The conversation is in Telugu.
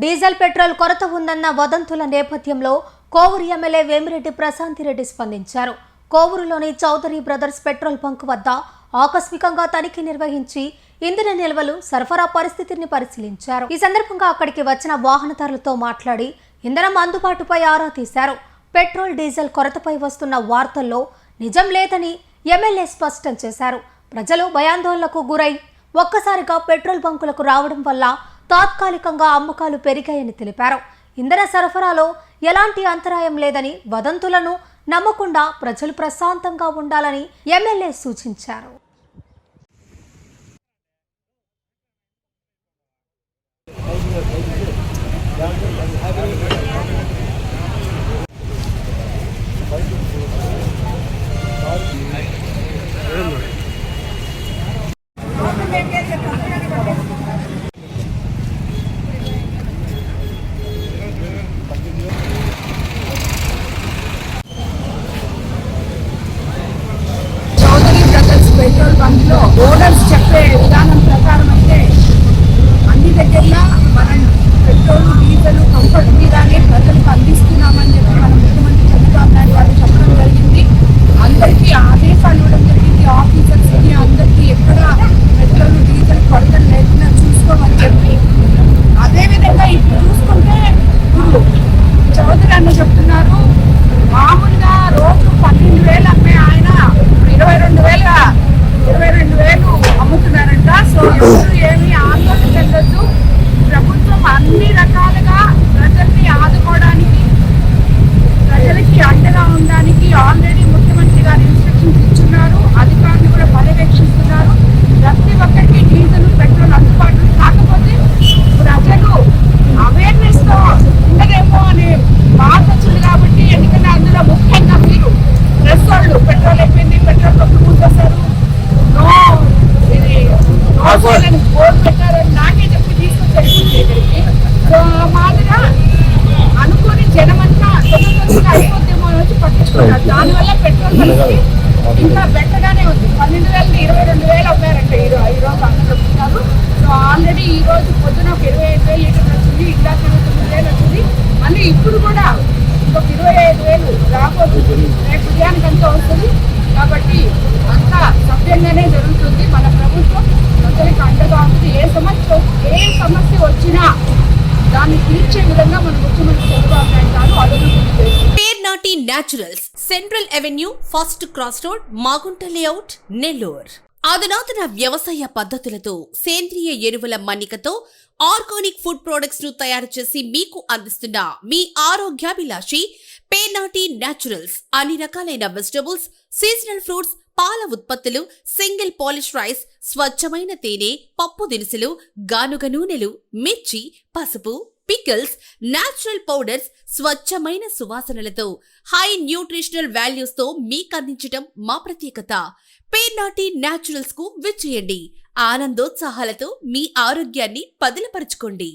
డీజిల్ పెట్రోల్ కొరత ఉందన్న వదంతుల నేపథ్యంలో కోవూరు ఎమ్మెల్యే వేమిరెడ్డి ప్రశాంతిరెడ్డి స్పందించారు. కోవూరులోని చౌదరి బ్రదర్స్ పెట్రోల్ బంక్ వద్ద ఆకస్మికంగా తనిఖీ నిర్వహించి ఇంధన నిల్వలు సరఫరా పరిస్థితిని పరిశీలించారు. ఈ సందర్భంగా అక్కడికి వచ్చిన వాహనదారులతో మాట్లాడి ఇంధనం అందుబాటుపై ఆరా తీశారు. పెట్రోల్ డీజిల్ కొరతపై వస్తున్న వార్తల్లో నిజం లేదని ఎమ్మెల్యే స్పష్టం చేశారు. ప్రజలు భయాందోళనకు గురై ఒక్కసారిగా పెట్రోల్ బంకులకు రావడం వల్ల తాత్కాలికంగా అమ్మకాలు పెరిగాయని తెలిపారు. ఇంధన సరఫరాలో ఎలాంటి అంతరాయం లేదని, వదంతులను నమ్మకుండా ప్రజలు ప్రశాంతంగా ఉండాలని ఎమ్మెల్యే సూచించారు. పెట్రోల్ బంక్ లో ఓనర్స్ చెప్పే విధానం ప్రకారం అయితే అన్ని దగ్గరలో మనం పెట్రోల్ డీజిల్ కంఫర్ట్ మీదనే ప్రజలకు అందిస్తున్నామని చెప్పి మన ముఖ్యమంత్రి చంద్రబాబు నాయుడు గారు చెప్పడం జరిగింది. అందరికీ ఆదేశాలు ఇవ్వడం జరిగింది. ఆఫీసర్స్ కి అందరికీ ఎక్కడ పెట్రోల్ డీజిల్ కొరత లేకుండా చూసుకోమని చెప్పి, అదేవిధంగా ఇప్పుడు చూసుకుంటే చౌదరి అన్న చెప్తున్నారు, మామూలుగా రోజు 12,000 అమ్మే ఆయన 22,000 అమ్ముతున్నారంట. సో ఎవరు ఏమీ ఆందోళన చెందొద్దు. ప్రభుత్వం అన్ని రకాలుగా ప్రజల్ని ఆదుకోవడానికి, ప్రజలకి అండగా ఉండడానికి ఆల్రెడీ ముఖ్యమంత్రి గారు ఇన్స్ట్రక్షన్స్ ఇచ్చున్నారు. అధికారులు కూడా పర్యవేక్షిస్తున్నారు. ప్రతి ఒక్కరికి డీజిల్ పెట్రోల్ అందుబాటులో కాకపోతే ప్రజలు అవేర్నెస్ తో ఉండదేమో అనే బాధ వచ్చింది. కాబట్టి ఎందుకంటే అందులో ముఖ్యంగా మీరు ప్రెస్ వాళ్ళు పెట్రోల్ అయిపోయింది, పెట్రోల్ పంపులు మూసేస్తారు, బోర్డు పెట్టారని నాకే చెప్పి తీసుకొచ్చారు. సో మాదిగా అనుకుని జనమంతా తొందరగా అయిపోతేమో అని వచ్చి పట్టించుకున్నారు. దానివల్ల పెట్రోల్ పరిస్థితి ఇంకా బెట్టగానే ఉంది. 12,000 22,000 అమ్మారంట ఈ రోజు అన్న చెప్తున్నారు. సో ఆల్రెడీ ఈ రోజు పొద్దున ఒక 25,000 లీటర్లు వచ్చింది, ఇంకా 29,000 వచ్చింది. మళ్ళీ ఇప్పుడు కూడా ఇంకొక 25,000 రాబోతుంది. రేపు ఉదయానికి అంతా వస్తుంది. కాబట్టి అంతా సభ్యంగానే జరుగుతుంది. మన ప్రభుత్వం ప్రజలకు అండగా ఉంటుంది. ఏ సమస్య వచ్చినా దాన్ని తీర్చే విధంగా మన ముఖ్యమంత్రి చంద్రబాబు నాయుడు గారు అడుగుతుంది. Pernati naturals, central avenue, first cross road, Magunta layout, Nellore. అధునాతన వ్యవసాయ పద్ధతులతో, సేంద్రియ ఎరువుల మన్నికతో ఆర్గానిక్ ఫుడ్ ప్రొడక్ట్స్ ను తయారు చేసి మీకు అందిస్తున్న మీ ఆరోగ్యాభిలాషి పేర్నాటి న్యాచురల్స్. అన్ని రకాలైన వెజిటబుల్స్, సీజనల్ ఫ్రూట్స్, పాల ఉత్పత్తులు, సింగిల్ పాలిష్ రైస్, స్వచ్ఛమైన తేనె, పప్పు దినుసులు, గానుగ నూనెలు, మిర్చి, పసుపు, పికిల్స్, నాచురల్ పౌడర్స్, స్వచ్ఛమైన సువాసనలతో హై న్యూట్రిషనల్ వాల్యూస్ తో మీకందించటం మా ప్రత్యేకత. పేర్నాటి న్యాచురల్స్ కు విచ్చేయండి. ఆనందోత్సాహాలతో మీ ఆరోగ్యాన్ని పదిలపరచుకోండి.